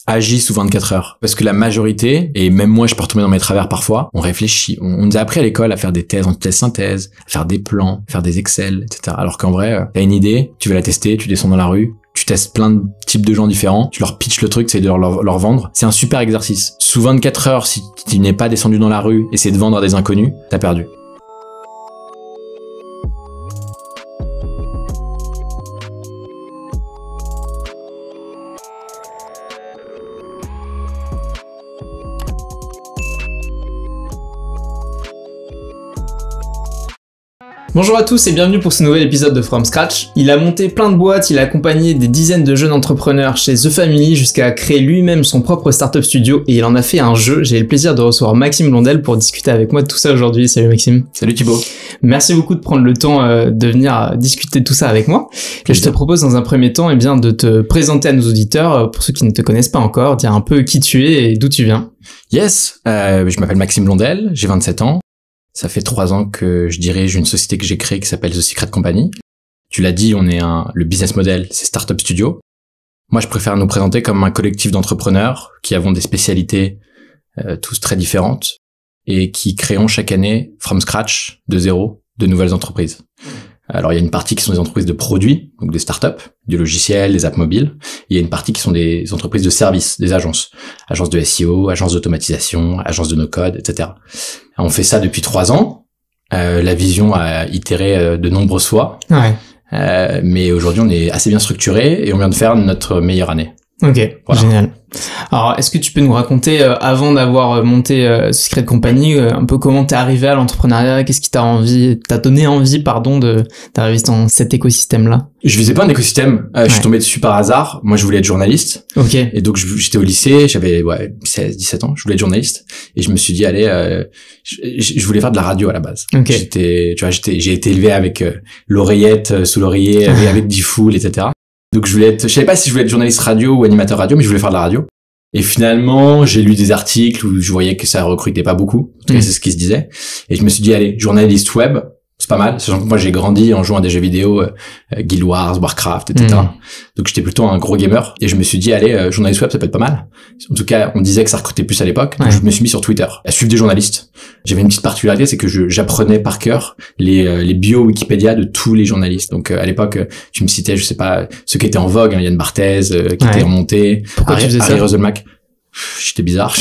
agis sous 24 heures. Parce que la majorité, et même moi je peux retomber dans mes travers parfois, on réfléchit. On nous a appris à l'école à faire des thèses, antithèse-synthèse, à faire des plans, faire des Excel, etc. Alors qu'en vrai, t'as une idée, tu veux la tester, tu descends dans la rue, tu testes plein de types de gens différents, tu leur pitches le truc, tu essaies de leur vendre. C'est un super exercice. Sous 24 heures, si tu n'es pas descendu dans la rue, essayer de vendre à des inconnus, t'as perdu. Bonjour à tous et bienvenue pour ce nouvel épisode de From Scratch. Il a monté plein de boîtes, il a accompagné des dizaines de jeunes entrepreneurs chez The Family jusqu'à créer lui-même son propre startup studio et il en a fait un jeu. J'ai le plaisir de recevoir Maxime Blondel pour discuter avec moi de tout ça aujourd'hui. Salut Maxime. Salut Thibaut. Merci beaucoup de prendre le temps de venir discuter de tout ça avec moi. Et je te propose dans un premier temps de te présenter à nos auditeurs, pour ceux qui ne te connaissent pas encore, dire un peu qui tu es et d'où tu viens. Yes, je m'appelle Maxime Blondel, j'ai 27 ans. Ça fait 3 ans que je dirige une société que j'ai créée qui s'appelle The Secret Company. Tu l'as dit, le business model, c'est Startup Studio. Moi, je préfère nous présenter comme un collectif d'entrepreneurs qui avons des spécialités tous très différentes et qui créons chaque année, from scratch, de zéro, de nouvelles entreprises. Alors, il y a une partie qui sont des entreprises de produits, donc des startups, du logiciel, des apps mobiles. Il y a une partie qui sont des entreprises de services, des agences. Agences de SEO, agences d'automatisation, agences de no-code, etc. On fait ça depuis 3 ans. La vision a itéré de nombreuses fois. Ouais. Mais aujourd'hui, on est assez bien structuré et on vient de faire notre meilleure année. Ok, voilà. Génial. Alors, est-ce que tu peux nous raconter, avant d'avoir monté Secret Company, un peu comment t'es arrivé à l'entrepreneuriat, qu'est-ce qui t'a donné envie, d'arriver dans cet écosystème-là? Je visais pas un écosystème, je suis tombé dessus par hasard. Moi, je voulais être journaliste. Ok. Et donc, j'étais au lycée, j'avais 16, 17 ans, je voulais être journaliste. Et je me suis dit, allez, je voulais faire de la radio à la base. Ok. J'ai été élevé avec l'oreillette sous l'oreiller, avec Diffoul, etc. Donc je savais pas si je voulais être journaliste radio ou animateur radio, mais je voulais faire de la radio. Et finalement, j'ai lu des articles où je voyais que ça recrutait pas beaucoup. En tout cas, c'est ce qui se disait. Et je me suis dit, allez, journaliste web, c'est pas mal. Sachant que moi, j'ai grandi en jouant à des jeux vidéo, Guild Wars, Warcraft, etc. Donc j'étais plutôt un gros gamer. Et je me suis dit, allez, journaliste web, ça peut être pas mal. En tout cas, on disait que ça recrutait plus à l'époque. Donc je me suis mis sur Twitter à suivre des journalistes. J'avais une petite particularité, c'est que j'apprenais par cœur les bios Wikipédia de tous les journalistes. Donc à l'époque, tu me citais, je sais pas, ceux qui étaient en vogue, Yann Barthès, qui était remonté, Pourquoi tu faisais ça? Harry Roselmack. J'étais bizarre.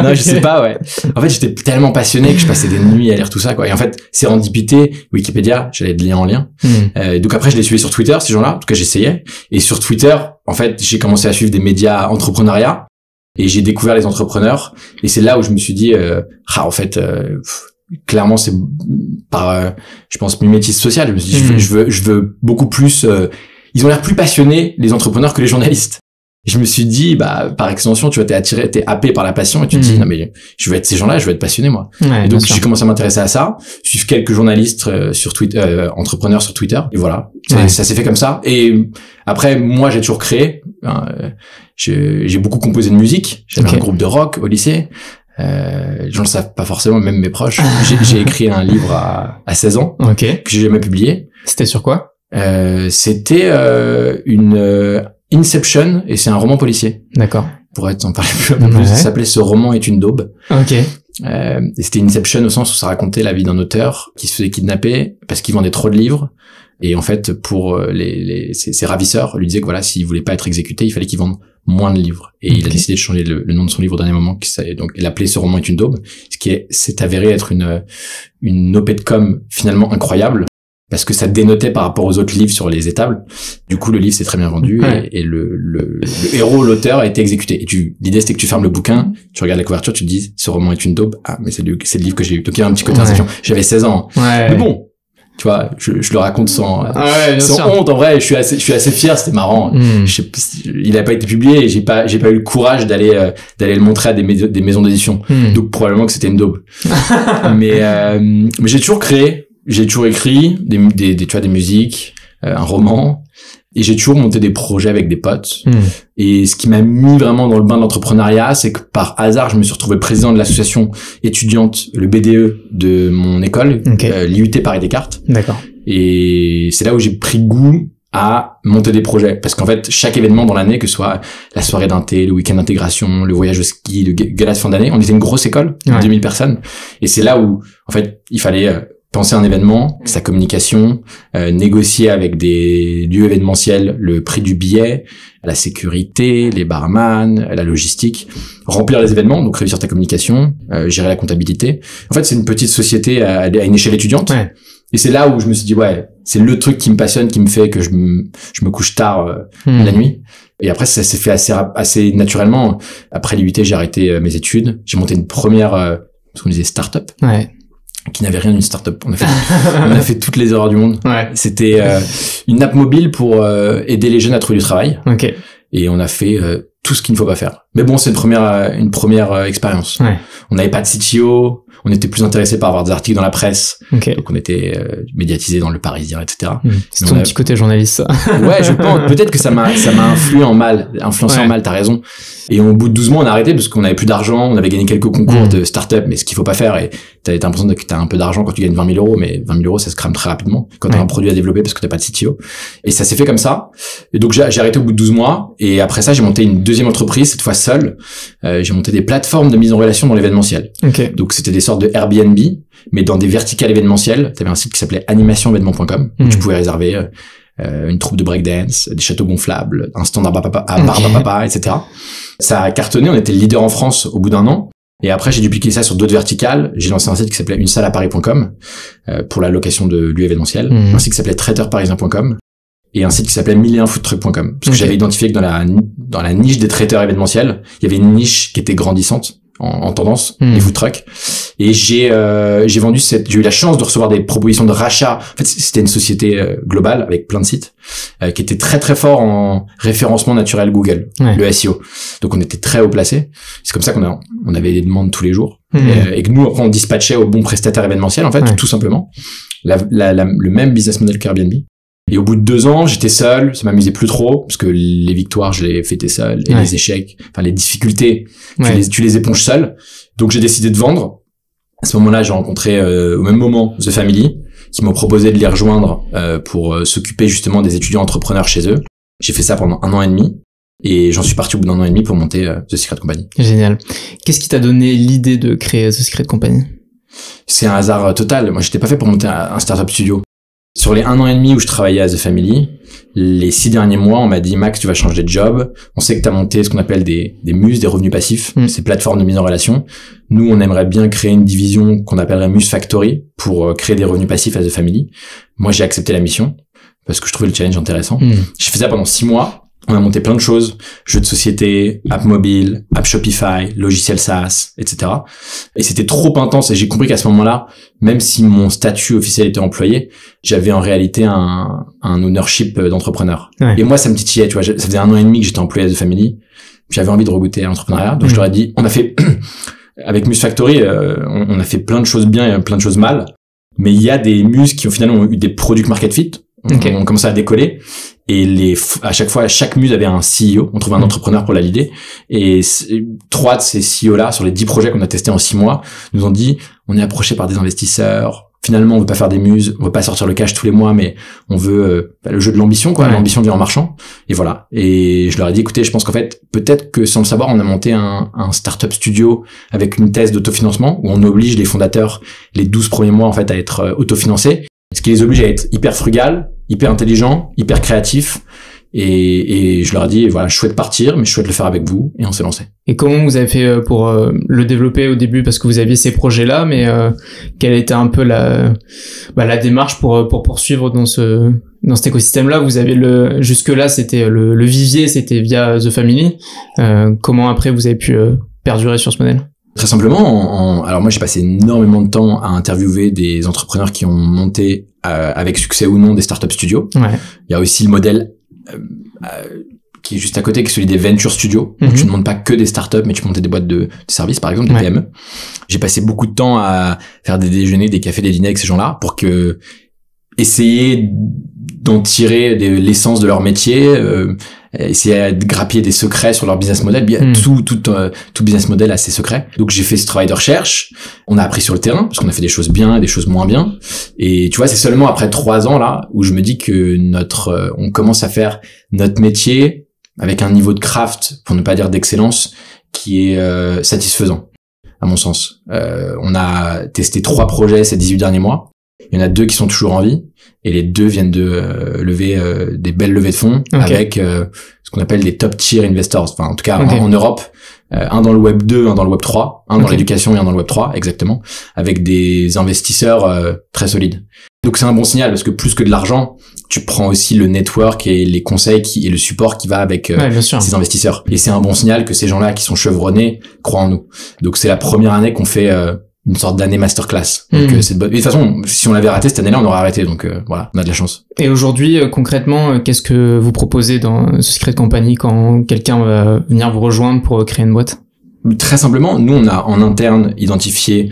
Non, je sais pas, ouais. En fait, j'étais tellement passionné que je passais des nuits à lire tout ça, quoi. Et en fait, sérendipité, Wikipédia, j'allais de lien en lien. Donc après, je les suivais sur Twitter, ces gens-là. En tout cas, j'essayais. Et sur Twitter, en fait, j'ai commencé à suivre des médias entrepreneuriat. Et j'ai découvert les entrepreneurs. Et c'est là où je me suis dit, en fait, clairement, c'est par, je pense, mimétisme social. Je me suis dit, je veux beaucoup plus, ils ont l'air plus passionnés, les entrepreneurs, que les journalistes. Et je me suis dit, par extension, tu vois, t'es happé par la passion et tu te dis, non, mais je veux être ces gens-là, je veux être passionné, moi. Ouais, et donc, j'ai commencé à m'intéresser à ça, suivre quelques journalistes sur Twitter, entrepreneurs sur Twitter. Et voilà. Ça s'est fait comme ça. Et après, moi, j'ai toujours créé, j'ai beaucoup composé de musique. J'avais un groupe de rock au lycée. Les gens le savent pas forcément, même mes proches. J'ai écrit un livre à 16 ans. Que j'ai jamais publié. C'était sur quoi? C'était, une, Inception, et c'est un roman policier. D'accord. Pour en parler un peu plus, ça s'appelait Ce roman est une daube. Ok. Et c'était Inception au sens où ça racontait la vie d'un auteur qui se faisait kidnapper parce qu'il vendait trop de livres. Et en fait, pour ses ravisseurs lui disaient que voilà, s'il voulait pas être exécuté, il fallait qu'il vende moins de livres. Et il a décidé de changer le nom de son livre au dernier moment, donc il appelait Ce roman est une daube, ce qui s'est avéré être une opé de com finalement incroyable. Parce que ça dénotait par rapport aux autres livres sur les étables. Du coup, le livre s'est très bien vendu et le héros, l'auteur, a été exécuté. Et l'idée, c'était que tu fermes le bouquin, tu regardes la couverture, tu te dis, ce roman est une daube. Ah, mais c'est le livre que j'ai lu. Donc, il y a un petit côté inception. J'avais 16 ans. Mais bon, tu vois, je le raconte sans honte. En vrai, je suis assez fier, c'était marrant. Il a pas été publié et j'ai pas eu le courage d'aller le montrer à des maisons d'édition. Donc, probablement que c'était une daube. mais j'ai toujours créé. J'ai toujours écrit tu vois, des musiques, un roman, et j'ai toujours monté des projets avec des potes. Et ce qui m'a mis vraiment dans le bain de l'entrepreneuriat, c'est que par hasard, je me suis retrouvé président de l'association étudiante, le BDE de mon école, l'IUT Paris Descartes. D'accord. Et c'est là où j'ai pris goût à monter des projets. Parce qu'en fait, chaque événement dans l'année, que ce soit la soirée d'inté, le week-end d'intégration, le voyage au ski, le gala de fin d'année, on était une grosse école, 2000 personnes. Et c'est là où, en fait, il fallait penser un événement, sa communication, négocier avec des lieux événementiels le prix du billet, la sécurité, les barman, la logistique, remplir les événements, donc réussir ta communication, gérer la comptabilité. En fait, c'est une petite société à une échelle étudiante. Ouais. Et c'est là où je me suis dit, ouais, c'est le truc qui me passionne, qui me fait que je me couche tard la nuit. Et après, ça s'est fait assez naturellement. Après l'UT, j'ai arrêté mes études. J'ai monté une première, ce qu'on disait, start-up. Ouais. Qui n'avait rien d'une start-up. On a fait toutes les erreurs du monde. Ouais. C'était une app mobile pour aider les jeunes à trouver du travail. Okay. Et on a fait tout ce qu'il ne faut pas faire. Mais bon, c'est une première expérience. Ouais. On n'avait pas de CTO. On était plus intéressé par avoir des articles dans la presse. Okay. Donc on était médiatisé dans Le Parisien, etc. C'est ton petit côté journaliste, ça. Ouais, je pense. Peut-être que ça m'a influencé en mal, t'as raison. Et au bout de 12 mois, on a arrêté parce qu'on avait plus d'argent. On avait gagné quelques concours de start-up, mais ce qu'il faut pas faire. Et t'as l'impression que t'as un peu d'argent quand tu gagnes 20 000 euros, mais 20 000 euros, ça se crame très rapidement quand t'as un produit à développer parce que t'as pas de CTO. Et ça s'est fait comme ça. Et donc j'ai arrêté au bout de 12 mois. Et après ça, j'ai monté une deuxième entreprise, cette fois seule. J'ai monté des plateformes de mise en relation dans l'événementiel. Okay. Donc c'était des sortes de Airbnb, mais dans des verticales événementielles. T'avais un site qui s'appelait animationévénement.com où tu pouvais réserver une troupe de breakdance, des châteaux gonflables, un stand à Barbapapa, etc. Ça a cartonné, on était le leader en France au bout d'un an. Et après, j'ai dupliqué ça sur d'autres verticales. J'ai lancé un site qui s'appelait unesalleaparis.com pour la location de lieux événementiels. Un site qui s'appelait traiteurparisien.com et un site qui s'appelait 1001foodtruck.com. Parce que j'avais identifié que dans la niche des traiteurs événementiels, il y avait une niche qui était grandissante en tendance, les food trucks. Et j'ai eu la chance de recevoir des propositions de rachat. En fait, c'était une société globale avec plein de sites, qui était très très fort en référencement naturel Google, le SEO. Donc on était très haut placé. C'est comme ça qu'on avait des demandes tous les jours. Et que nous, après, on dispatchait au bon prestataire événementiel, en fait, tout simplement. Le même business model qu'Airbnb. Et au bout de 2 ans, j'étais seul, ça m'amusait plus trop, parce que les victoires, je les fêtais seul, et les échecs, enfin les difficultés, tu les éponges seul. Donc j'ai décidé de vendre. À ce moment-là, j'ai rencontré au même moment The Family, qui m'ont proposé de les rejoindre pour s'occuper justement des étudiants entrepreneurs chez eux. J'ai fait ça pendant 1 an et demi, et j'en suis parti au bout d'1 an et demi pour monter The Secret Company. Génial. Qu'est-ce qui t'a donné l'idée de créer The Secret Company? C'est un hasard total. Moi, j'étais pas fait pour monter un startup studio. Sur les 1 an et demi où je travaillais à The Family, les 6 derniers mois, on m'a dit, Max, tu vas changer de job. On sait que tu as monté ce qu'on appelle des MUS, des revenus passifs, ces plateformes de mise en relation. Nous, on aimerait bien créer une division qu'on appellerait MUS Factory pour créer des revenus passifs à The Family. Moi, j'ai accepté la mission parce que je trouvais le challenge intéressant. J'ai fait ça pendant 6 mois. On a monté plein de choses, jeux de société, app mobile, app Shopify, logiciel SaaS, etc. Et c'était trop intense et j'ai compris qu'à ce moment-là, même si mon statut officiel était employé, j'avais en réalité un ownership d'entrepreneur. Et moi, ça me titillait, tu vois. Ça faisait 1 an et demi que j'étais employé à The Family. J'avais envie de regoûter à l'entrepreneuriat. Donc je leur ai dit, on a fait, avec Muse Factory, on a fait plein de choses bien et plein de choses mal. Mais il y a des muses qui ont finalement eu des product market fit. On commençait à décoller. Et à chaque fois, chaque muse avait un CEO. On trouvait un entrepreneur pour la leader. Et 3 de ces CEO-là, sur les 10 projets qu'on a testés en 6 mois, nous ont dit, on est approché par des investisseurs. Finalement, on veut pas faire des muses, on veut pas sortir le cash tous les mois, mais on veut le jeu de l'ambition, quoi. L'ambition vient en marchant. Et voilà. Et je leur ai dit, écoutez, je pense qu'en fait, peut-être que sans le savoir, on a monté un startup studio avec une thèse d'autofinancement où on oblige les fondateurs les 12 premiers mois, en fait, à être autofinancés. Ce qui les oblige à être hyper frugal, hyper intelligent, hyper créatif. Et je leur ai dit, voilà, je souhaite partir, mais je souhaite le faire avec vous. Et on s'est lancé. Et comment vous avez fait pour le développer au début? Parce que vous aviez ces projets-là, mais quelle était un peu la démarche pour poursuivre dans cet écosystème-là? Vous avez jusque-là, c'était le vivier, c'était via The Family. Comment après vous avez pu perdurer sur ce modèle? Très simplement, alors moi j'ai passé énormément de temps à interviewer des entrepreneurs qui ont monté avec succès ou non des startup studios. Il y a aussi le modèle qui est juste à côté, qui est celui des venture studios. Donc tu ne montes pas que des startups, mais tu peux monter des boîtes de services, par exemple, des PME. J'ai passé beaucoup de temps à faire des déjeuners, des cafés, des dîners avec ces gens-là pour essayer d'en tirer l'essence de leur métier, essayer de grappiller des secrets sur leur business model. Tout business model a ses secrets. Donc j'ai fait ce travail de recherche. On a appris sur le terrain parce qu'on a fait des choses bien, des choses moins bien. Et tu vois, c'est seulement après 3 ans là où je me dis que on commence à faire notre métier avec un niveau de craft, pour ne pas dire d'excellence, qui est satisfaisant à mon sens. On a testé 3 projets ces 18 derniers mois. Il y en a 2 qui sont toujours en vie et les 2 viennent de lever des belles levées de fonds avec ce qu'on appelle des top tier investors. Enfin, en tout cas, en Europe, un dans le Web 2, un dans le Web 3, un dans l'éducation et un dans le Web 3, exactement, avec des investisseurs très solides. Donc c'est un bon signal parce que plus que de l'argent, tu prends aussi le network et les conseils et le support qui va avec ces investisseurs. Et c'est un bon signal que ces gens-là qui sont chevronnés croient en nous. Donc c'est la première année qu'on fait une sorte d'année masterclass. Donc c'est de toute façon, si on l'avait raté cette année-là, on aurait arrêté. Donc voilà, on a de la chance. Et aujourd'hui, concrètement, qu'est-ce que vous proposez dans ce Secret Company quand quelqu'un va venir vous rejoindre pour créer une boîte? Très simplement, nous on a en interne identifié,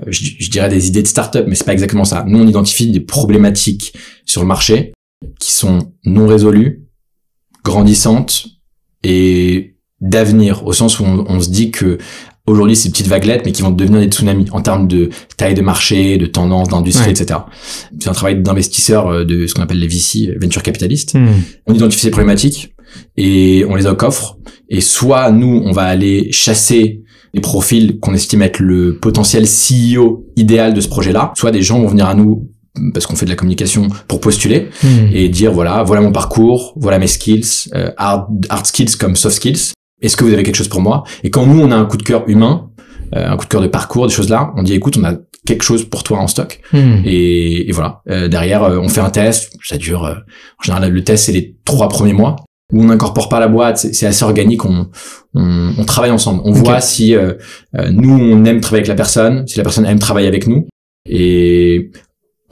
je dirais des idées de start-up, mais c'est pas exactement ça. Nous on identifie des problématiques sur le marché qui sont non résolues, grandissantes et d'avenir, au sens où on se dit que aujourd'hui, c'est des petites vaguelettes, mais qui vont devenir des tsunamis en termes de taille de marché, de tendance, d'industrie, etc. C'est un travail d'investisseurs de ce qu'on appelle les VC, venture capitalistes. On identifie ces problématiques et on les offre. Et soit nous, on va aller chasser des profils qu'on estime être le potentiel CEO idéal de ce projet-là, soit des gens vont venir à nous parce qu'on fait de la communication pour postuler et dire voilà mon parcours, voilà mes skills, hard skills comme soft skills. Est-ce que vous avez quelque chose pour moi? Et quand nous, on a un coup de cœur humain, un coup de cœur de parcours, des choses là, on dit écoute, on a quelque chose pour toi en stock. Et voilà. Derrière, on fait un test. Ça dure, en général, le test, c'est les 3 premiers mois où on n'incorpore pas la boîte. C'est assez organique. On travaille ensemble. On voit si nous, on aime travailler avec la personne, si la personne aime travailler avec nous. Et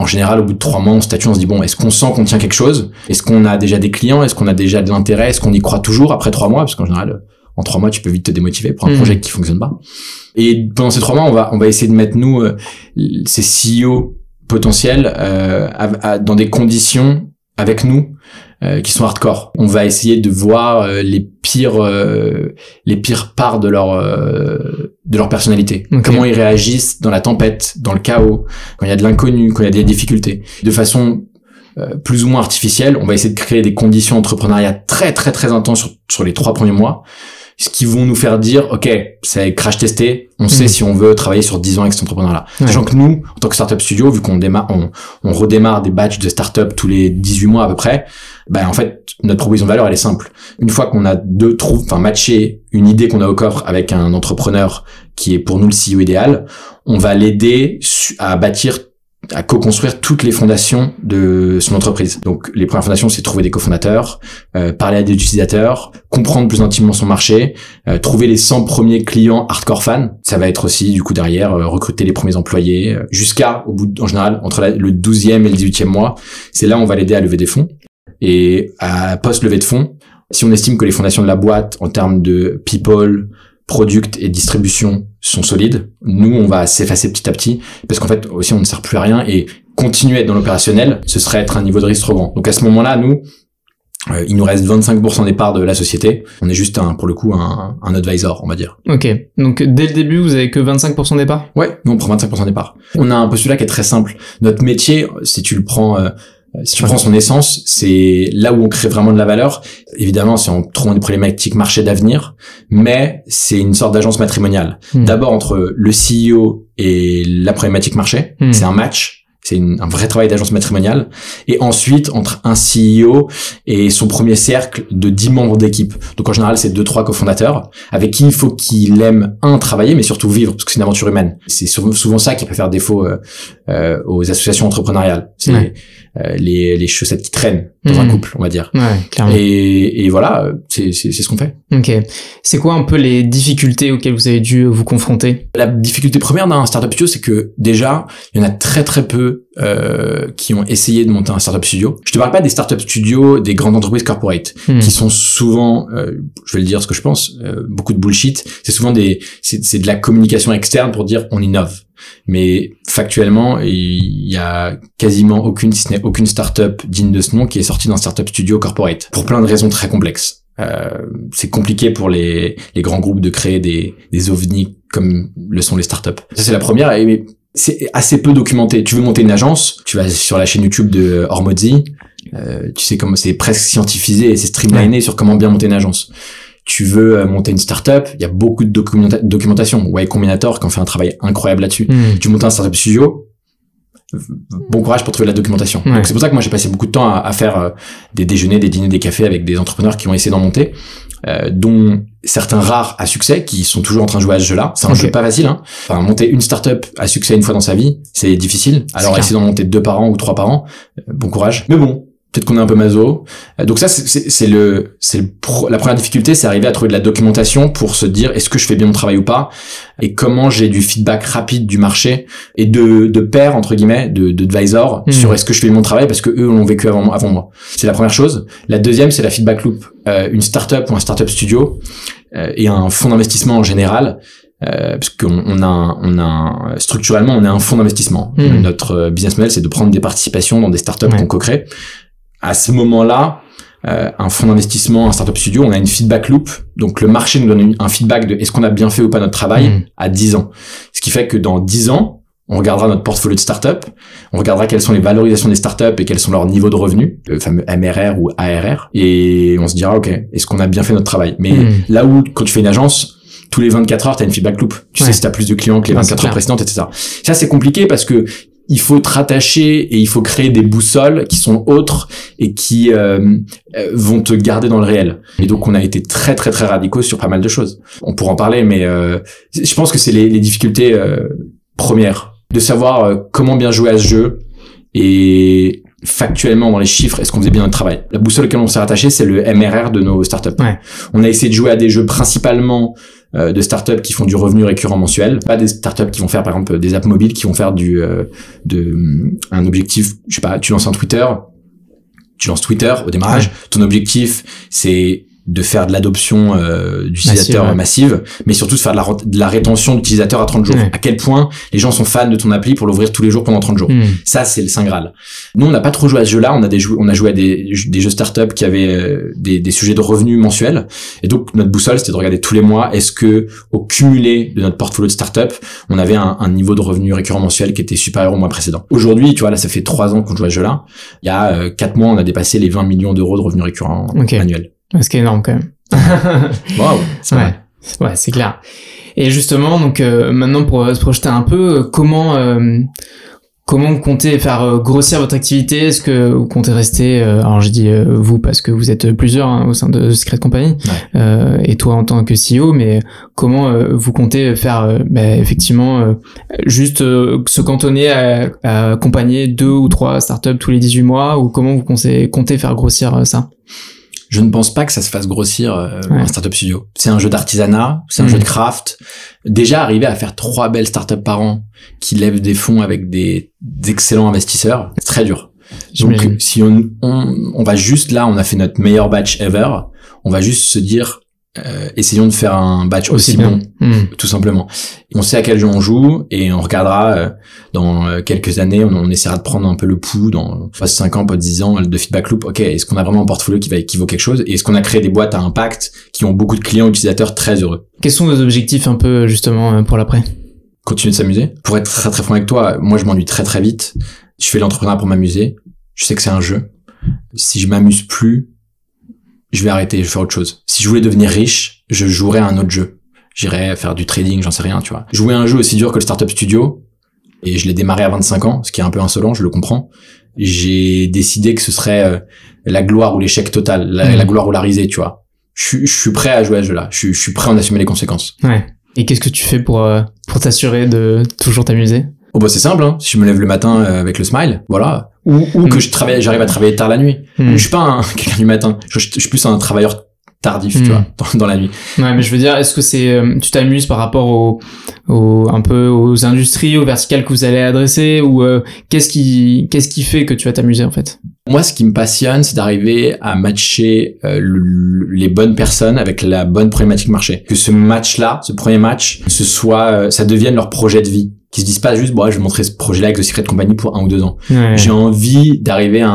en général, au bout de 3 mois, on statue, on se dit bon, est-ce qu'on sent qu'on tient quelque chose? Est-ce qu'on a déjà des clients? Est-ce qu'on a déjà de l'intérêt? Est-ce qu'on y croit toujours après 3 mois? Parce qu'en général, en 3 mois, tu peux vite te démotiver pour un projet qui fonctionne pas. Et pendant ces 3 mois, on va essayer de mettre nous, ces CEO potentiels, dans des conditions avec nous, qui sont hardcore. On va essayer de voir les pires parts de leur personnalité. Comment ils réagissent dans la tempête, dans le chaos, quand il y a de l'inconnu, quand il y a des difficultés. De façon plus ou moins artificielle, on va essayer de créer des conditions d'entrepreneuriat très très très intenses sur les 3 premiers mois, ce qui vont nous faire dire ok, c'est crash testé, on sait si on veut travailler sur 10 ans avec cet entrepreneur-là. Sachant que nous, en tant que startup studio, vu qu'on on redémarre des batchs de startup tous les 18 mois à peu près, en fait, notre proposition de valeur, elle est simple. Une fois qu'on a matché une idée qu'on a au coffre avec un entrepreneur qui est pour nous le CEO idéal, on va l'aider à co-construire toutes les fondations de son entreprise. Donc, les premières fondations, c'est trouver des cofondateurs, parler à des utilisateurs, comprendre plus intimement son marché, trouver les 100 premiers clients hardcore fans. Ça va être aussi, du coup, derrière, recruter les premiers employés, jusqu'à, en général, entre le 12e et le 18e mois. C'est là où on va l'aider à lever des fonds. Et à post-levée de fonds, si on estime que les fondations de la boîte, en termes de people, product et distribution sont solides, nous, on va s'effacer petit à petit, parce qu'en fait, aussi, on ne sert plus à rien, et continuer à être dans l'opérationnel, ce serait être un niveau de risque trop grand. Donc à ce moment-là, nous, il nous reste 25% des parts de la société. On est juste pour le coup, un advisor, on va dire. Ok. Donc, dès le début, vous avez que 25% des parts? Ouais, nous, on prend 25% des parts. On a un postulat qui est très simple. Notre métier, si tu prends son essence, c'est là où on crée vraiment de la valeur. Évidemment, c'est en trouvant des problématiques marché d'avenir, mais c'est une sorte d'agence matrimoniale. D'abord, entre le CEO et la problématique marché, c'est un match. C'est un vrai travail d'agence matrimoniale. Et ensuite, entre un CEO et son premier cercle de 10 membres d'équipe. Donc, en général, c'est 2-3 cofondateurs avec qui il faut qu'il aime, travailler, mais surtout vivre, parce que c'est une aventure humaine. C'est souvent ça qui peut faire défaut aux associations entrepreneuriales. C'est les chaussettes qui traînent dans un couple, on va dire. Ouais, clairement. Et voilà, c'est ce qu'on fait. Ok. C'est quoi un peu les difficultés auxquelles vous avez dû vous confronter? La difficulté première d'un startup studio, c'est que déjà, il y en a très très peu qui ont essayé de monter un startup studio. Je te parle pas des startup studios, des grandes entreprises corporate, qui sont souvent, je vais le dire ce que je pense, beaucoup de bullshit. C'est souvent c'est de la communication externe pour dire on innove. Mais factuellement, il y a quasiment si ce n'est aucune startup digne de ce nom qui est sortie d'un startup studio corporate. Pour plein de raisons très complexes. C'est compliqué pour les grands groupes de créer des ovnis comme le sont les startups. Ça, c'est la première. Et c'est assez peu documenté. Tu veux monter une agence, tu vas sur la chaîne YouTube de Hormozi, tu sais comment c'est presque scientifisé et c'est streamliné sur comment bien monter une agence. Tu veux monter une startup, il y a beaucoup de documentation. Y Combinator qui en fait un travail incroyable là-dessus. Tu montes un startup studio, bon courage pour trouver la documentation. Donc c'est pour ça que moi j'ai passé beaucoup de temps à faire des déjeuners, des dîners, des cafés avec des entrepreneurs qui ont essayé d'en monter, dont certains rares à succès qui sont toujours en train de jouer à ce jeu-là. C'est un jeu pas facile, hein. Enfin, monter une startup à succès une fois dans sa vie, c'est difficile. Alors essayer d'en monter 2 par an ou 3 par an, bon courage. Mais bon, peut-être qu'on est un peu maso. Donc ça, la première difficulté, c'est arriver à trouver de la documentation pour se dire est-ce que je fais bien mon travail ou pas, et comment j'ai du feedback rapide du marché et de pairs entre guillemets, de advisors sur est-ce que je fais bien mon travail parce que eux l'ont vécu avant moi. C'est la première chose. La deuxième, c'est la feedback loop. Une startup ou un startup studio et un fonds d'investissement en général. Parce qu'on structurellement on est un fonds d'investissement. Notre business model, c'est de prendre des participations dans des startups qu'on co-crée. À ce moment-là, un fonds d'investissement, un startup studio, on a une feedback loop. Donc le marché nous donne un feedback de est-ce qu'on a bien fait ou pas notre travail à 10 ans. Ce qui fait que dans 10 ans, on regardera notre portfolio de startup, on regardera quelles sont les valorisations des startups et quels sont leurs niveaux de revenus, le fameux MRR ou ARR, et on se dira ok, est-ce qu'on a bien fait notre travail. Mais là où quand tu fais une agence, tous les 24 heures, t'as une feedback loop. Tu sais si t'as plus de clients que les 24 heures précédentes, etc. Ça, c'est compliqué parce que il faut te rattacher et il faut créer des boussoles qui sont autres et qui vont te garder dans le réel. Et donc, on a été très, très, très radicaux sur pas mal de choses. On pourra en parler, mais je pense que c'est les difficultés premières. De savoir comment bien jouer à ce jeu et factuellement dans les chiffres, est-ce qu'on faisait bien notre travail. La boussole auquel on s'est rattaché, c'est le MRR de nos startups. On a essayé de jouer à des jeux principalement de startups qui font du revenu récurrent mensuel, pas des startups qui vont faire par exemple des apps mobiles qui vont faire un objectif, je sais pas, tu lances Twitter au démarrage, ton objectif c'est de faire de l'adoption d'utilisateurs massive, mais surtout de faire de la rétention d'utilisateurs à 30 jours. À quel point les gens sont fans de ton appli pour l'ouvrir tous les jours pendant 30 jours. Ça, c'est le Saint Graal. Nous, on n'a pas trop joué à ce jeu-là. On a joué à des jeux startup qui avaient des sujets de revenus mensuels. Et donc, notre boussole, c'était de regarder tous les mois, est-ce que, au cumulé de notre portfolio de startup, on avait un niveau de revenu récurrent mensuel qui était supérieur au mois précédent. Aujourd'hui, tu vois, là, ça fait 3 ans qu'on joue à ce jeu-là. Il y a 4 mois, on a dépassé les 20 millions d'euros de revenus récurrents annuels. Ce qui est énorme quand même. Wow, c'est vrai. Ouais, c'est clair. Et justement, donc maintenant pour se projeter un peu, comment vous comptez faire grossir votre activité? Est-ce que vous comptez rester, alors je dis vous parce que vous êtes plusieurs au sein de Secret Company, et toi en tant que CEO, mais comment vous comptez faire effectivement juste se cantonner à accompagner 2 ou 3 startups tous les 18 mois, ou comment vous comptez faire grossir ça? Je ne pense pas que ça se fasse grossir un startup studio. C'est un jeu d'artisanat, c'est un jeu de craft. Déjà, arriver à faire 3 belles startups par an qui lèvent des fonds avec des excellents investisseurs, c'est très dur. Donc, si on va juste là, on a fait notre meilleur batch ever, on va juste se dire, essayons de faire un batch aussi bon, tout simplement. On sait à quel jeu on joue et on regardera dans quelques années, on essaiera de prendre un peu le pouls dans 5 ans, pas 10 ans de feedback loop. Ok, est-ce qu'on a vraiment un portfolio qui vaut quelque chose et est-ce qu'on a créé des boîtes à impact qui ont beaucoup de clients utilisateurs très heureux. Quels sont vos objectifs un peu justement pour l'après? Continuer de s'amuser. Pour être très très franc avec toi, moi je m'ennuie très très vite. Je fais l'entrepreneuriat pour m'amuser. Je sais que c'est un jeu. Si je m'amuse plus, je vais arrêter, je vais faire autre chose. Si je voulais devenir riche, je jouerais à un autre jeu. J'irais faire du trading, j'en sais rien, tu vois. Jouer à un jeu aussi dur que le Startup Studio, et je l'ai démarré à 25 ans, ce qui est un peu insolent, je le comprends. J'ai décidé que ce serait la gloire ou l'échec total, la gloire ou la risée, tu vois. Je suis prêt à jouer à ce jeu-là. Je suis prêt à en assumer les conséquences. Ouais. Et qu'est-ce que tu fais pour t'assurer de toujours t'amuser? Oh bah c'est simple, hein. Si je me lève le matin avec le smile, voilà. Ou que j'arrive à travailler tard la nuit. Je suis pas quelqu'un du matin. Je suis plus un travailleur tardif, tu vois, dans la nuit. Ouais, mais je veux dire, est-ce que c'est tu t'amuses par rapport un peu aux industries, aux verticales que vous allez adresser, ou qu'est-ce qui fait que tu vas t'amuser en fait? Moi, ce qui me passionne, c'est d'arriver à matcher les bonnes personnes avec la bonne problématique marché. Que ce match-là, ce premier match, ça devienne leur projet de vie. Qui se disent pas juste, bon, je vais montrer ce projet-là avec The Secret Company pour 1 ou 2 ans. J'ai envie d'arriver à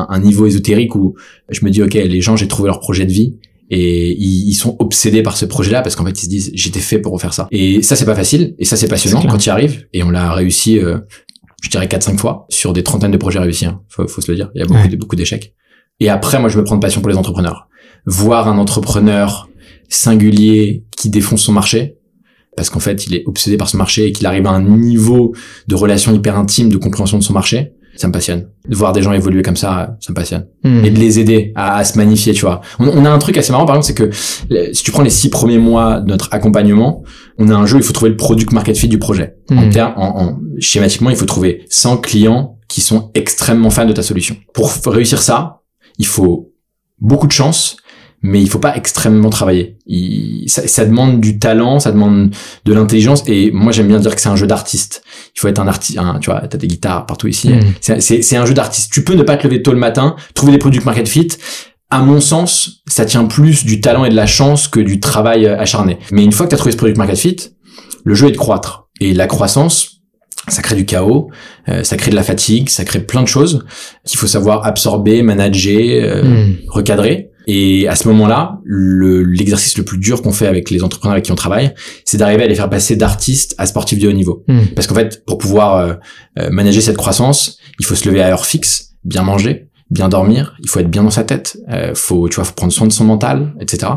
un niveau ésotérique où je me dis, ok, les gens, j'ai trouvé leur projet de vie et ils sont obsédés par ce projet-là parce qu'en fait ils se disent j'étais fait pour refaire ça. Et ça c'est pas facile et ça c'est passionnant quand tu y arrives, et on l'a réussi je dirais 4-5 fois sur des trentaines de projets réussis, hein. Faut se le dire, il y a beaucoup d'échecs. Et après moi je me prends de passion pour les entrepreneurs. Voir un entrepreneur singulier qui défonce son marché parce qu'en fait il est obsédé par ce marché et qu'il arrive à un niveau de relation hyper intime, de compréhension de son marché, ça me passionne. De voir des gens évoluer comme ça me passionne. Et de les aider à se magnifier, tu vois. On a un truc assez marrant, par exemple, c'est que si tu prends les 6 premiers mois de notre accompagnement, on a un jeu, il faut trouver le product market fit du projet. Schématiquement, il faut trouver 100 clients qui sont extrêmement fans de ta solution. Pour réussir ça, il faut beaucoup de chance, mais il faut pas extrêmement travailler. Ça demande du talent, ça demande de l'intelligence, et moi j'aime bien dire que c'est un jeu d'artiste. Il faut être un artiste, tu vois, t'as des guitares partout ici. C'est un jeu d'artiste. Tu peux ne pas te lever tôt le matin, trouver des product market fit. À mon sens, ça tient plus du talent et de la chance que du travail acharné. Mais une fois que t'as trouvé ce product market fit, le jeu est de croître. Et la croissance, ça crée du chaos, ça crée de la fatigue, ça crée plein de choses qu'il faut savoir absorber, manager, recadrer. Et à ce moment-là, l'exercice le plus dur qu'on fait avec les entrepreneurs avec qui on travaille, c'est d'arriver à les faire passer d'artistes à sportifs de haut niveau. Parce qu'en fait, pour pouvoir manager cette croissance, il faut se lever à heure fixe, bien manger, bien dormir, il faut être bien dans sa tête, faut prendre soin de son mental, etc.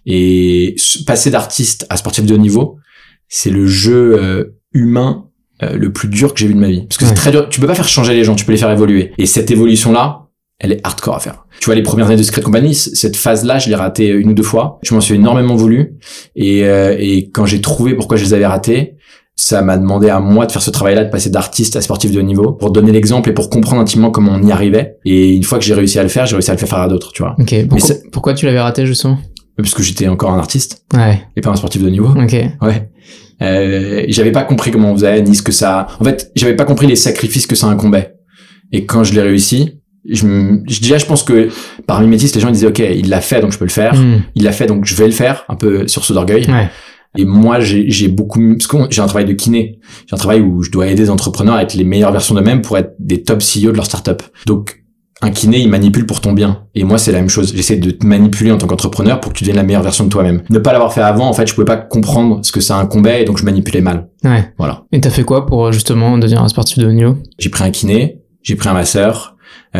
Et passer d'artiste à sportif de haut niveau, c'est le jeu humain le plus dur que j'ai vu de ma vie. Parce que c'est très dur, tu peux pas faire changer les gens, tu peux les faire évoluer. Et cette évolution-là, elle est hardcore à faire. Tu vois, les premières années de Secret Company, cette phase-là, je l'ai ratée 1 ou 2 fois. Je m'en suis énormément voulu. Et quand j'ai trouvé pourquoi je les avais ratés, ça m'a demandé à moi de faire ce travail-là, de passer d'artiste à sportif de haut niveau, pour donner l'exemple et pour comprendre intimement comment on y arrivait. Et une fois que j'ai réussi à le faire, j'ai réussi à le faire à d'autres, tu vois. Ok. Pourquoi tu l'avais raté, justement? Parce que j'étais encore un artiste. Ouais. Et pas un sportif de haut niveau. Ok. Ouais. J'avais pas compris comment on faisait, ni ce que ça... En fait, j'avais pas compris les sacrifices que ça incombait. Et quand je l'ai réussi, je pense que par mimétisme, les gens ils disaient ok, il l'a fait donc je peux le faire, il l'a fait donc je vais le faire, un peu sur ce d'orgueil. Et moi j'ai beaucoup, parce que j'ai un travail de kiné, j'ai un travail où je dois aider les entrepreneurs à être les meilleures versions d'eux-mêmes pour être des top CEO de leur startup. Donc un kiné il manipule pour ton bien, et moi c'est la même chose, j'essaie de te manipuler en tant qu'entrepreneur pour que tu deviennes la meilleure version de toi-même. Ne pas l'avoir fait avant, en fait je pouvais pas comprendre ce que ça incombait, et donc je manipulais mal. Voilà. Et t'as fait quoi pour justement devenir un sportif de haut niveau? J'ai pris un kiné, j'ai pris un masseur,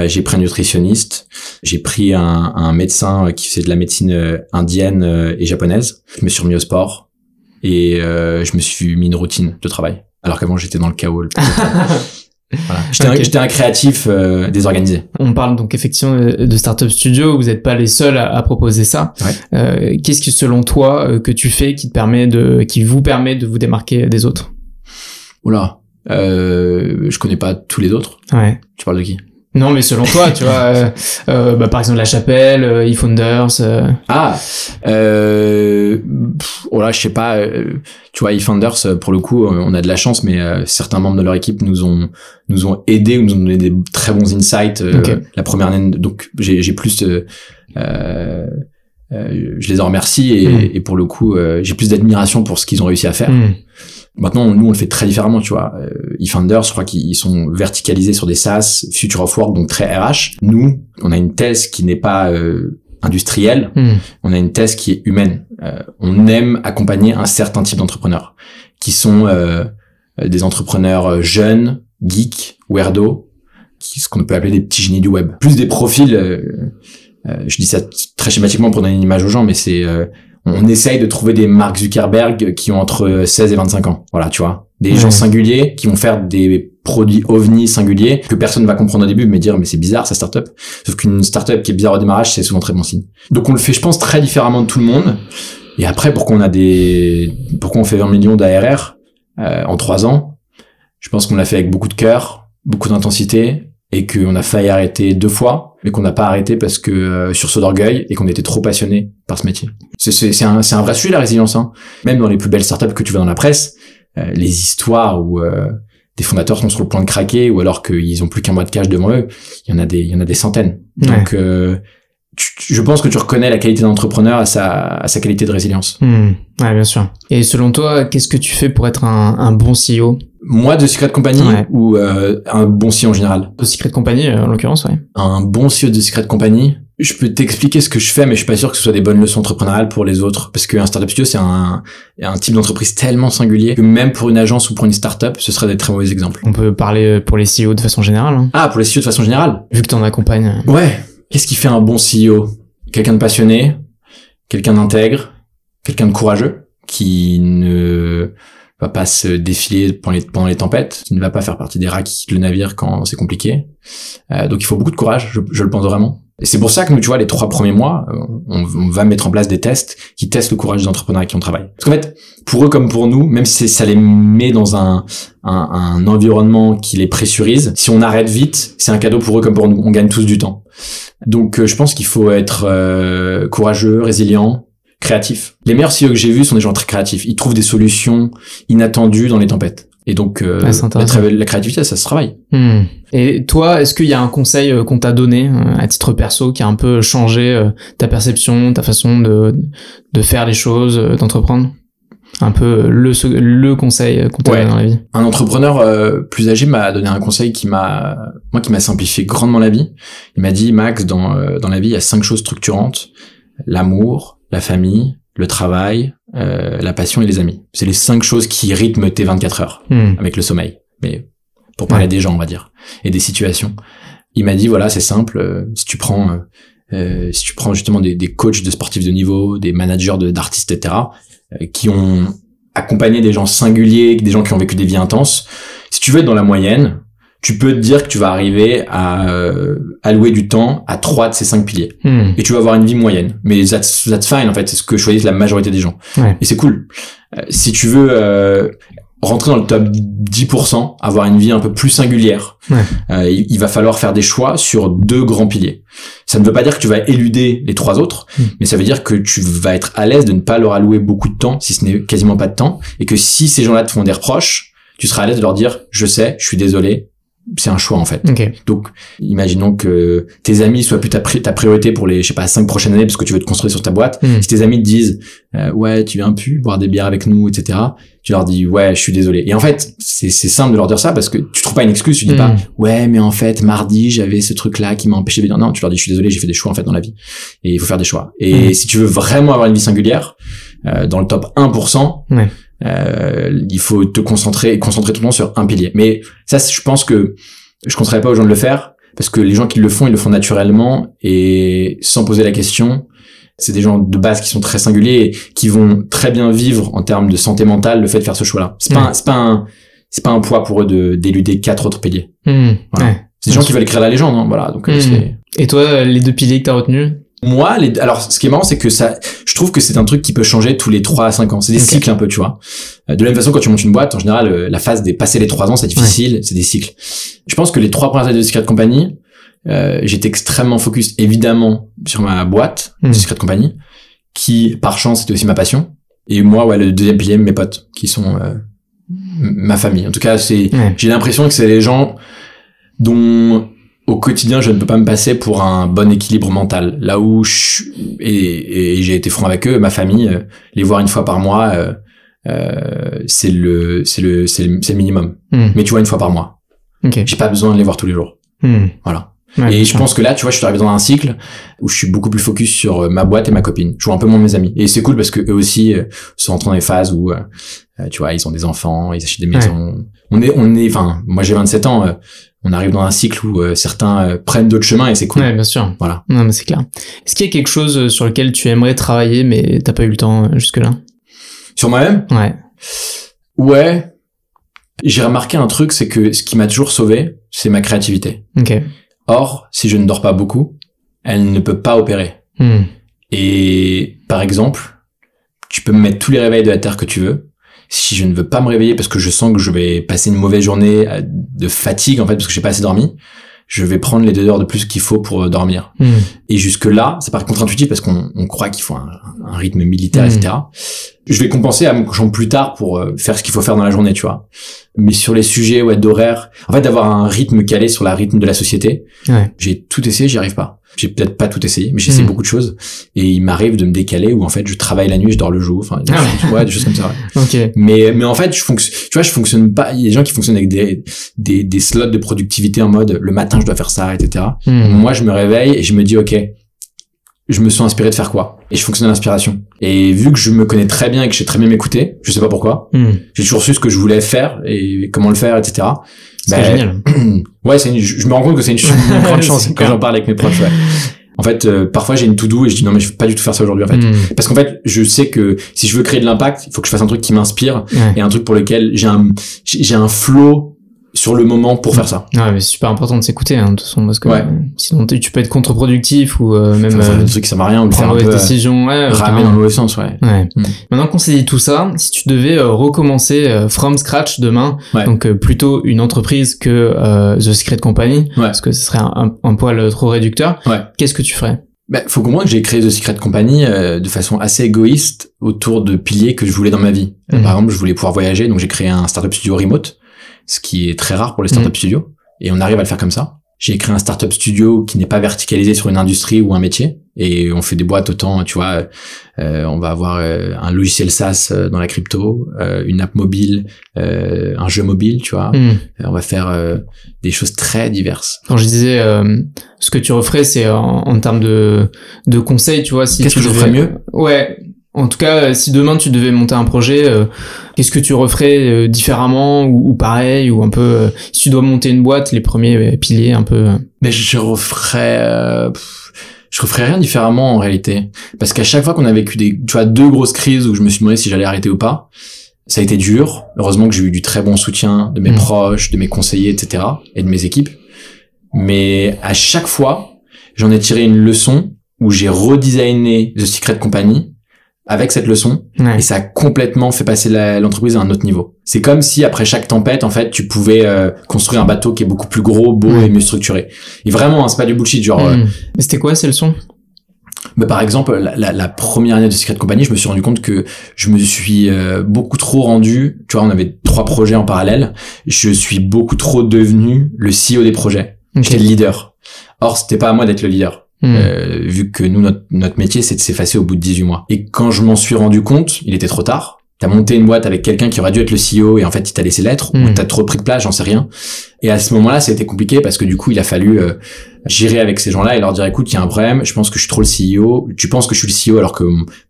j'ai pris un nutritionniste, j'ai pris un médecin qui faisait de la médecine indienne et japonaise. Je me suis remis au sport et je me suis mis une routine de travail. Alors qu'avant j'étais dans le chaos. Voilà. J'étais un créatif désorganisé. On parle donc effectivement de Startup Studio, vous n'êtes pas les seuls à proposer ça. Qu'est-ce que selon toi que tu fais qui vous permet de vous démarquer des autres? Oula, je connais pas tous les autres. Tu parles de qui? Non, mais selon toi, tu vois, par exemple La Chapelle, eFounders. Oh là, je sais pas. Tu vois, eFounders, pour le coup, on a de la chance, mais certains membres de leur équipe nous ont aidés ou nous ont donné des très bons insights. La première année, donc j'ai plus. Je les en remercie et pour le coup, j'ai plus d'admiration pour ce qu'ils ont réussi à faire. Maintenant, nous, on le fait très différemment, tu vois. eFounders, je crois qu'ils sont verticalisés sur des SaaS, Future of Work, donc très RH. Nous, on a une thèse qui n'est pas industrielle, on a une thèse qui est humaine. On aime accompagner un certain type d'entrepreneurs, qui sont des entrepreneurs jeunes, geeks, weirdo, ce qu'on peut appeler des petits génies du web. Plus des profils, je dis ça très schématiquement pour donner une image aux gens, mais c'est... on essaye de trouver des Mark Zuckerberg qui ont entre 16 et 25 ans. Voilà, tu vois. Des gens singuliers qui vont faire des produits ovnis singuliers que personne va comprendre au début, mais dire, mais c'est bizarre, sa startup. Sauf qu'une startup qui est bizarre au démarrage, c'est souvent très bon signe. Donc on le fait, je pense, très différemment de tout le monde. Et après, pourquoi on fait 20 millions d'ARR, en 3 ans? Je pense qu'on l'a fait avec beaucoup de cœur, beaucoup d'intensité, et qu'on a failli arrêter 2 fois, mais qu'on n'a pas arrêté parce que sursaut d'orgueil et qu'on était trop passionné par ce métier. C'est un vrai sujet, la résilience, hein. Même dans les plus belles startups que tu vois dans la presse, les histoires où des fondateurs sont sur le point de craquer ou alors qu'ils ont plus qu'1 mois de cash devant eux, il y en a des centaines. Donc je pense que tu reconnais la qualité d'entrepreneur à sa qualité de résilience. Ouais, bien sûr. Et selon toi, qu'est-ce que tu fais pour être un bon CEO? Moi, de Secret Company ou un bon CEO en général? De Secret Company, en l'occurrence, ouais. Un bon CEO de Secret Company, je peux t'expliquer ce que je fais, mais je suis pas sûr que ce soit des bonnes leçons entrepreneuriales pour les autres. Parce qu'un startup studio, c'est un type d'entreprise tellement singulier que même pour une agence ou pour une startup, ce serait des très mauvais exemples. On peut parler pour les CEO de façon générale. Hein. Ah, pour les CEO de façon générale? Vu que t'en accompagnes. Ouais. Qu'est-ce qui fait un bon CEO? Quelqu'un de passionné, quelqu'un d'intègre, quelqu'un de courageux, qui ne va pas se défiler pendant les tempêtes, qui ne va pas faire partie des rats qui quittent le navire quand c'est compliqué. Donc il faut beaucoup de courage, je le pense vraiment. Et c'est pour ça que nous, tu vois, les 3 premiers mois, on va mettre en place des tests qui testent le courage des entrepreneurs avec qui on travaille. Parce qu'en fait, pour eux comme pour nous, même si ça les met dans un environnement qui les pressurise, si on arrête vite, c'est un cadeau pour eux comme pour nous. On gagne tous du temps. Donc je pense qu'il faut être courageux, résilient, créatif. Les meilleurs CEO que j'ai vus sont des gens très créatifs. Ils trouvent des solutions inattendues dans les tempêtes. Et donc la créativité, ça se travaille. Et toi, est-ce qu'il y a un conseil qu'on t'a donné à titre perso qui a un peu changé ta perception, ta façon de faire les choses, d'entreprendre? Un peu le conseil qu'on t'a donné dans la vie. Un entrepreneur plus âgé m'a donné un conseil qui m'a simplifié grandement la vie. Il m'a dit: Max, dans la vie, il y a 5 choses structurantes: l'amour, la famille, le travail, la passion et les amis. C'est les 5 choses qui rythment tes 24 heures avec le sommeil. Mais pour parler des gens, on va dire, et des situations. Il m'a dit, voilà, c'est simple, si tu prends justement des coachs de sportifs de niveau, des managers d'artistes, etc., qui ont accompagné des gens singuliers, des gens qui ont vécu des vies intenses, si tu veux être dans la moyenne, tu peux te dire que tu vas arriver à allouer du temps à 3 de ces 5 piliers. Et tu vas avoir une vie moyenne. Mais that's fine, en fait. C'est ce que choisissent la majorité des gens. Et c'est cool. Si tu veux rentrer dans le top 10%, avoir une vie un peu plus singulière, il va falloir faire des choix sur 2 grands piliers. Ça ne veut pas dire que tu vas éluder les 3 autres, mais ça veut dire que tu vas être à l'aise de ne pas leur allouer beaucoup de temps, si ce n'est quasiment pas de temps, et que si ces gens-là te font des reproches, tu seras à l'aise de leur dire: je sais, je suis désolé, c'est un choix en fait. Donc imaginons que tes amis soient plus ta priorité pour les 5 prochaines années parce que tu veux te construire sur ta boîte. Si tes amis te disent ouais, tu viens plus boire des bières avec nous, etc., tu leur dis: ouais, je suis désolé. Et en fait c'est simple de leur dire ça parce que tu trouves pas une excuse. Tu dis pas: ouais, mais en fait mardi j'avais ce truc là qui m'a empêché de venir. Non, tu leur dis: je suis désolé, j'ai fait des choix en fait dans la vie et il faut faire des choix. Et si tu veux vraiment avoir une vie singulière dans le top 1%, il faut te concentrer ton temps sur un pilier. Mais ça, je pense que je conseillerais pas aux gens de le faire parce que les gens qui le font, ils le font naturellement et sans poser la question. C'est des gens de base qui sont très singuliers et qui vont très bien vivre en termes de santé mentale le fait de faire ce choix-là. C'est pas un poids pour eux d'éluder 4 autres piliers. Voilà. C'est des gens qui veulent écrire la légende, hein, voilà. Donc Et toi, les 2 piliers que t'as retenus? Moi, alors, ce qui est marrant, c'est que je trouve que c'est un truc qui peut changer tous les 3 à 5 ans. C'est des cycles un peu, tu vois. De la même façon, quand tu montes une boîte, en général, la phase des passer les 3 ans, c'est difficile, c'est des cycles. Je pense que les 3 premières années de Secret Company, j'étais extrêmement focus, évidemment, sur ma boîte, de Secret Company, qui, par chance, c'était aussi ma passion. Et moi, le 2e pilier, mes potes, qui sont ma famille. En tout cas, j'ai l'impression que c'est les gens dont au quotidien, je ne peux pas me passer pour un bon équilibre mental. Là où et j'ai été franc avec eux, ma famille, les voir une fois par mois, c'est le minimum. Mais tu vois, une fois par mois. J'ai pas besoin de les voir tous les jours. Voilà. Et je pense que là, tu vois, je suis arrivé dans un cycle où je suis beaucoup plus focus sur ma boîte et ma copine. Je vois un peu moins mes amis. Et c'est cool parce que eux aussi sont entrés dans des phases où, tu vois, ils ont des enfants, ils achètent des maisons. Enfin, moi j'ai 27 ans, on arrive dans un cycle où certains prennent d'autres chemins et c'est cool. Ouais, bien sûr. Voilà. Non, mais c'est clair. Est-ce qu'il y a quelque chose sur lequel tu aimerais travailler mais t'as pas eu le temps jusque-là? Sur moi-même? Ouais. J'ai remarqué un truc, c'est que ce qui m'a toujours sauvé, c'est ma créativité. Or, si je ne dors pas beaucoup, elle ne peut pas opérer. Et par exemple, tu peux me mettre tous les réveils de la Terre que tu veux. Si je ne veux pas me réveiller parce que je sens que je vais passer une mauvaise journée de fatigue, en fait, parce que j'ai pas assez dormi, je vais prendre les 2 heures de plus qu'il faut pour dormir. Et jusque-là, ça paraît contre-intuitif parce qu'on croit qu'il faut un rythme militaire, etc. Je vais compenser à me coucher plus tard pour faire ce qu'il faut faire dans la journée, tu vois. Mais sur les sujets d'horaire, en fait, d'avoir un rythme calé sur la rythme de la société, j'ai tout essayé, j'y arrive pas. J'ai peut-être pas tout essayé, mais j'essaie beaucoup de choses. Et il m'arrive de me décaler où en fait je travaille la nuit, je dors le jour. Enfin, des choses comme ça. Ouais. Ok. Mais en fait, je fonctionne pas. Il y a des gens qui fonctionnent avec des slots de productivité en mode le matin je dois faire ça, etc. Moi, je me réveille et je me dis ok, je me sens inspiré de faire quoi? Et je fonctionne à l'inspiration. Et vu que je me connais très bien et que je sais très bien m'écouter, je sais pas pourquoi, j'ai toujours su ce que je voulais faire et comment le faire, etc. C'est génial. Ouais, je me rends compte que c'est une grande chance quand j'en parle avec mes proches. Ouais. En fait, parfois j'ai une to-do et je dis non mais je veux pas du tout faire ça aujourd'hui en fait. Parce qu'en fait, je sais que si je veux créer de l'impact, il faut que je fasse un truc qui m'inspire et un truc pour lequel j'ai un flow sur le moment pour faire ça. Ouais, mais c'est super important de s'écouter, de toute façon, parce que sinon tu peux être contre-productif ou même faire des trucs qui servent à rien ou le faire un peu décision, ramer dans le mauvais sens, Maintenant qu'on s'est dit tout ça, si tu devais recommencer from scratch demain, donc plutôt une entreprise que The Secret Company, parce que ce serait un poil trop réducteur, qu'est-ce que tu ferais? Faut comprendre que j'ai créé The Secret Company de façon assez égoïste autour de piliers que je voulais dans ma vie. Par exemple, je voulais pouvoir voyager, donc j'ai créé un startup studio remote, ce qui est très rare pour les startup studios, et on arrive à le faire comme ça. J'ai créé un startup studio qui n'est pas verticalisé sur une industrie ou un métier, et on fait des boîtes autant, tu vois, on va avoir un logiciel SaaS dans la crypto, une app mobile, un jeu mobile, tu vois. On va faire des choses très diverses. Quand je disais ce que tu referais, c'est en termes de conseils, tu vois, si qu'est-ce que je ferais mieux? Ouais. En tout cas, si demain tu devais monter un projet, qu'est-ce que tu referais différemment ou pareil, ou un peu si tu dois monter une boîte, les premiers piliers un peu. Mais je referais rien différemment en réalité, parce qu'à chaque fois qu'on a vécu deux grosses crises où je me suis demandé si j'allais arrêter ou pas, ça a été dur. Heureusement que j'ai eu du très bon soutien de mes proches, de mes conseillers, etc. et de mes équipes. Mais à chaque fois, j'en ai tiré une leçon où j'ai redesigné The Secret Company avec cette leçon, et ça a complètement fait passer l'entreprise à un autre niveau. C'est comme si après chaque tempête, en fait, tu pouvais construire un bateau qui est beaucoup plus gros, beau et mieux structuré. Et vraiment, c'est pas du bullshit, genre. Mais c'était quoi ces leçons? Par exemple, la première année de Secret Company, je me suis rendu compte que je me suis beaucoup trop rendu. Tu vois, on avait 3 projets en parallèle. Je suis beaucoup trop devenu le CEO des projets. J'étais le leader. Or, c'était pas à moi d'être le leader. Vu que nous, notre métier, c'est de s'effacer au bout de 18 mois. Et quand je m'en suis rendu compte, il était trop tard. T'as monté une boîte avec quelqu'un qui aurait dû être le CEO et en fait, il t'a laissé l'être, ou t'as trop pris de place, j'en sais rien. Et à ce moment-là, ça a été compliqué parce que du coup, il a fallu gérer avec ces gens-là et leur dire, écoute, il y a un problème, je pense que je suis trop le CEO. Tu penses que je suis le CEO alors que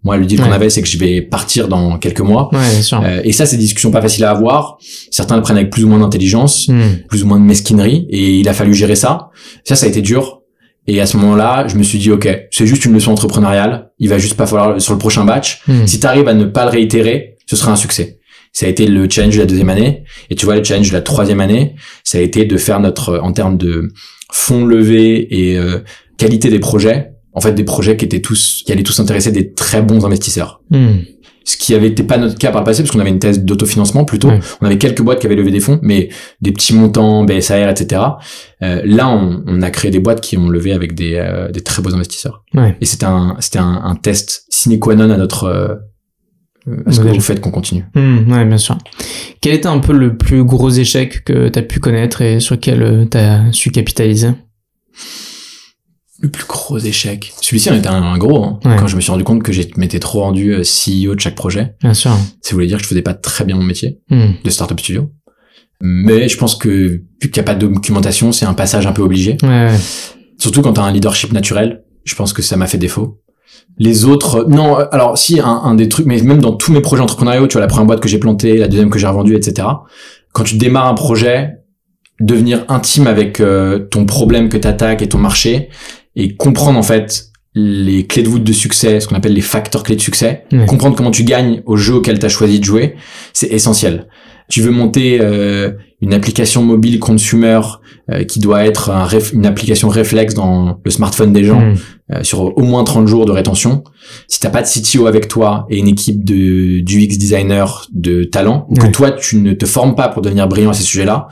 moi, le deal qu'on avait, c'est que je vais partir dans quelques mois. Ouais, bien sûr. Et ça, c'est des discussions pas faciles à avoir. Certains le prennent avec plus ou moins d'intelligence, plus ou moins de mesquinerie, et il a fallu gérer ça. Ça a été dur. Et à ce moment-là, je me suis dit, ok, c'est juste une leçon entrepreneuriale. Il va juste pas falloir, sur le prochain batch, si t'arrives à ne pas le réitérer, ce sera un succès. Ça a été le challenge de la 2e année. Et tu vois, le challenge de la 3e année, ça a été de faire en termes de fonds levés et qualité des projets, en fait, des projets qui allaient tous intéresser des très bons investisseurs. Ce qui avait été pas notre cas par le passé, parce qu'on avait une thèse d'autofinancement plutôt. On avait quelques boîtes qui avaient levé des fonds, mais des petits montants, BSAR, etc. Là, on a créé des boîtes qui ont levé avec des très beaux investisseurs. Et c'était un test sine qua non à notre à ce que vous faites qu'on continue. Ouais, bien sûr. Quel était un peu le plus gros échec que t'as pu connaître et sur lequel t'as su capitaliser? Le plus gros échec. Celui-ci en était un gros, hein. Quand je me suis rendu compte que je m'étais trop rendu CEO de chaque projet. Bien sûr. Ça voulait dire que je faisais pas très bien mon métier de startup studio. Mais je pense que, vu qu'il n'y a pas de documentation, c'est un passage un peu obligé. Surtout quand t'as un leadership naturel. Je pense que ça m'a fait défaut. Les autres, non, alors si, un des trucs, mais même dans tous mes projets entrepreneuriaux, tu vois, la première boîte que j'ai plantée, la deuxième que j'ai revendue, etc. Quand tu démarres un projet, devenir intime avec ton problème que t'attaques et ton marché, et comprendre en fait les clés de voûte de succès, ce qu'on appelle les facteurs clés de succès, comprendre comment tu gagnes au jeu auquel tu as choisi de jouer, c'est essentiel. Tu veux monter une application mobile consumer qui doit être une application réflexe dans le smartphone des gens sur au moins 30 jours de rétention. Si t'as pas de CTO avec toi et une équipe d'UX designer de talent, ou que toi tu ne te formes pas pour devenir brillant à ces sujets-là,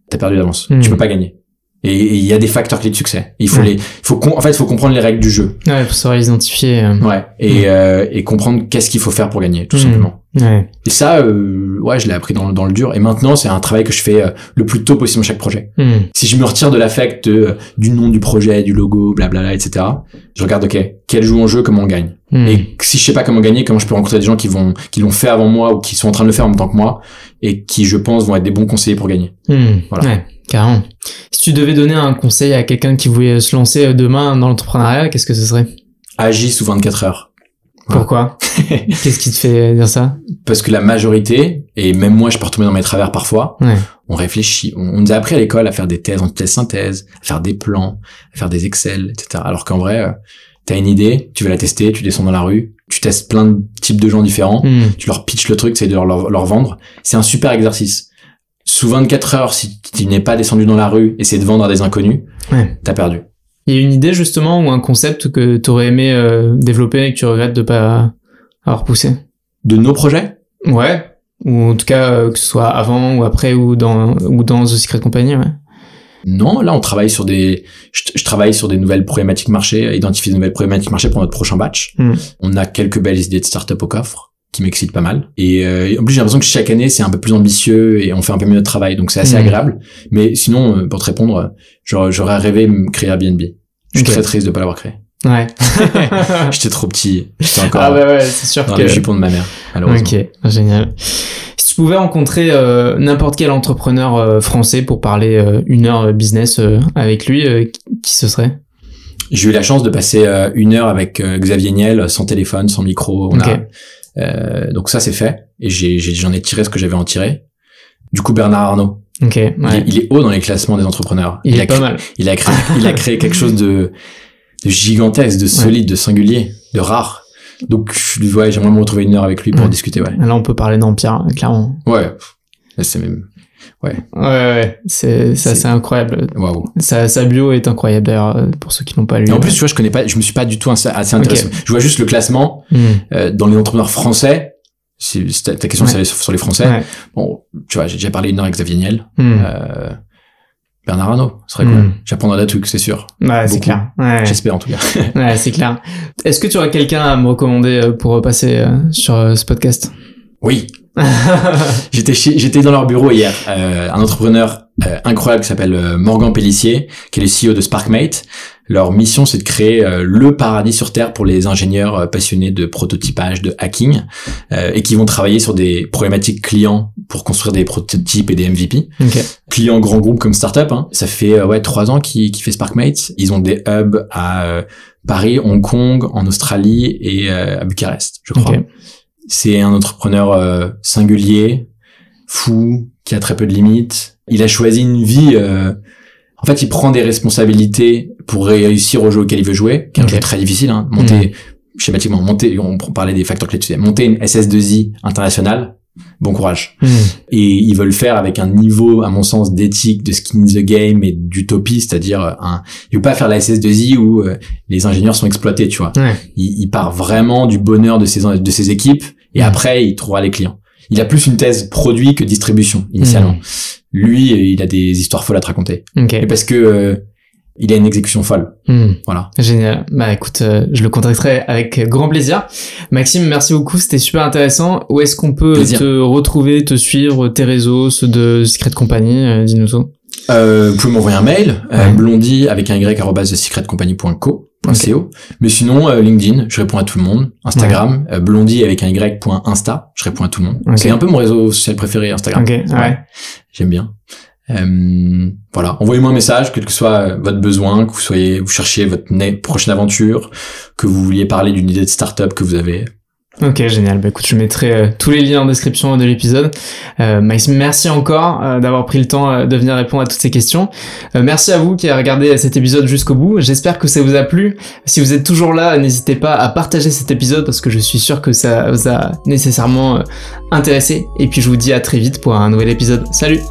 t'as perdu d'avance. Tu peux pas gagner. Et il y a des facteurs clés de succès. Il faut en fait, il faut comprendre les règles du jeu. Ouais, faut savoir les identifier. Ouais. Et comprendre qu'est-ce qu'il faut faire pour gagner, tout simplement. Ouais. Et ça, je l'ai appris dans le dur. Et maintenant, c'est un travail que je fais le plus tôt possible dans chaque projet. Si je me retire de l'affect du nom du projet, du logo, blablabla, etc., je regarde, ok, quel joue en jeu, comment on gagne. Et si je sais pas comment gagner, comment je peux rencontrer des gens qui l'ont fait avant moi ou qui sont en train de le faire en même temps que moi et qui, je pense, vont être des bons conseillers pour gagner. Voilà. Ouais, carrément. Si tu devais donner un conseil à quelqu'un qui voulait se lancer demain dans l'entrepreneuriat, qu'est-ce que ce serait? Agis sous 24 heures. Pourquoi? Qu'est-ce qui te fait dire ça? Parce que la majorité, et même moi je peux retomber dans mes travers parfois, on réfléchit, on nous a appris à l'école à faire des thèses, antithèses, synthèses, à faire des plans, à faire des Excel, etc. Alors qu'en vrai, t'as une idée, tu vas la tester, tu descends dans la rue, tu testes plein de types de gens différents, tu leur pitches le truc, tu essaies de leur vendre. C'est un super exercice. Sous 24 heures, si tu n'es pas descendu dans la rue, essayer de vendre à des inconnus, t'as perdu. Il y a une idée justement ou un concept que t'aurais aimé développer et que tu regrettes de pas avoir poussé? De nos projets? Ouais. Ou en tout cas, que ce soit avant ou après ou dans The Secret Company, ouais. Non, là on travaille sur je travaille sur des nouvelles problématiques marché, identifier des nouvelles problématiques marché pour notre prochain batch. On a quelques belles idées de start-up au coffre qui m'excitent pas mal. Et en plus j'ai l'impression que chaque année c'est un peu plus ambitieux et on fait un peu mieux notre travail, donc c'est assez agréable. Mais sinon, pour te répondre, j'aurais rêvé de me créer Airbnb. Je suis très triste de pas l'avoir créé. Ouais. J'étais trop petit. J'étais encore c'est sûr dans les jupons de ma mère, malheureusement. Ok, génial. Si tu pouvais rencontrer n'importe quel entrepreneur français pour parler 1 heure business avec lui, qui ce serait? J'ai eu la chance de passer 1 heure avec Xavier Niel, sans téléphone, sans micro. Donc ça c'est fait. Et j'en ai tiré ce que j'avais à en tirer. Du coup, Bernard Arnault. Okay, ouais. Il est haut dans les classements des entrepreneurs. Il est pas mal. Il a créé quelque chose de gigantesque, de solide, de singulier, de rare. Donc, j'aimerais me retrouver 1 heure avec lui pour discuter, Là, on peut parler d'Empire, clairement. Ouais. C'est même, c'est assez incroyable. Waouh. Sa bio est incroyable, d'ailleurs, pour ceux qui l'ont pas lu. Et en plus, tu vois, je me suis pas du tout assez intéressé. Je vois juste le classement, dans les entrepreneurs français. Ta question c'est sur les Français. Bon, tu vois, j'ai déjà parlé 1 heure avec Xavier Niel. Bernard Arnault, ce serait cool. J'apprendrai des trucs, c'est sûr. Ouais, c'est clair. Ouais. J'espère en tout cas. Ouais, c'est clair. Est-ce que tu aurais quelqu'un à me recommander pour passer sur ce podcast? Oui. J'étais dans leur bureau hier. Un entrepreneur incroyable qui s'appelle Morgan Pellissier, qui est le CEO de Sparkmate. Leur mission, c'est de créer le paradis sur Terre pour les ingénieurs passionnés de prototypage, de hacking, et qui vont travailler sur des problématiques clients pour construire des prototypes et des MVP. Clients grands groupes comme startup. Ça fait 3 ans qu'ils fait Sparkmate. Ils ont des hubs à Paris, Hong Kong, en Australie et à Bucarest, je crois. C'est un entrepreneur singulier, fou, qui a très peu de limites. Il a choisi une vie... En fait, il prend des responsabilités pour réussir au jeu auquel il veut jouer, qui est un jeu très difficile. Schématiquement, on parlait des facteurs clés, tu sais, monter une SS2I internationale, bon courage. Et il veut le faire avec un niveau, à mon sens, d'éthique, de skin in the game et d'utopie, c'est-à-dire il veut pas faire la SS2I où les ingénieurs sont exploités, tu vois. Il part vraiment du bonheur de ses équipes et après, il trouvera les clients. Il a plus une thèse produit que distribution, initialement. Lui, il a des histoires folles à te raconter. Et parce que il a une exécution folle. Voilà. Génial. Bah écoute, je le contacterai avec grand plaisir. Maxime, merci beaucoup, c'était super intéressant. Où est-ce qu'on peut te retrouver, te suivre, tes réseaux, ceux de Secret Company, dis-nous tout. Vous pouvez m'envoyer un mail, blondie avec un y @thesecretcompany.co. Mais sinon, LinkedIn, je réponds à tout le monde. Instagram, blondie avec un y.insta, je réponds à tout le monde. C'est un peu mon réseau social préféré, Instagram. J'aime bien. Voilà, envoyez-moi un message, quel que soit votre besoin, que vous cherchiez votre prochaine aventure, que vous vouliez parler d'une idée de start-up que vous avez. Ok, génial. Bah écoute, je mettrai tous les liens en description de l'épisode. Maxime, merci encore d'avoir pris le temps de venir répondre à toutes ces questions. Merci à vous qui avez regardé cet épisode jusqu'au bout. J'espère que ça vous a plu. Si vous êtes toujours là, n'hésitez pas à partager cet épisode parce que je suis sûr que ça vous a nécessairement intéressé. Et puis je vous dis à très vite pour un nouvel épisode. Salut!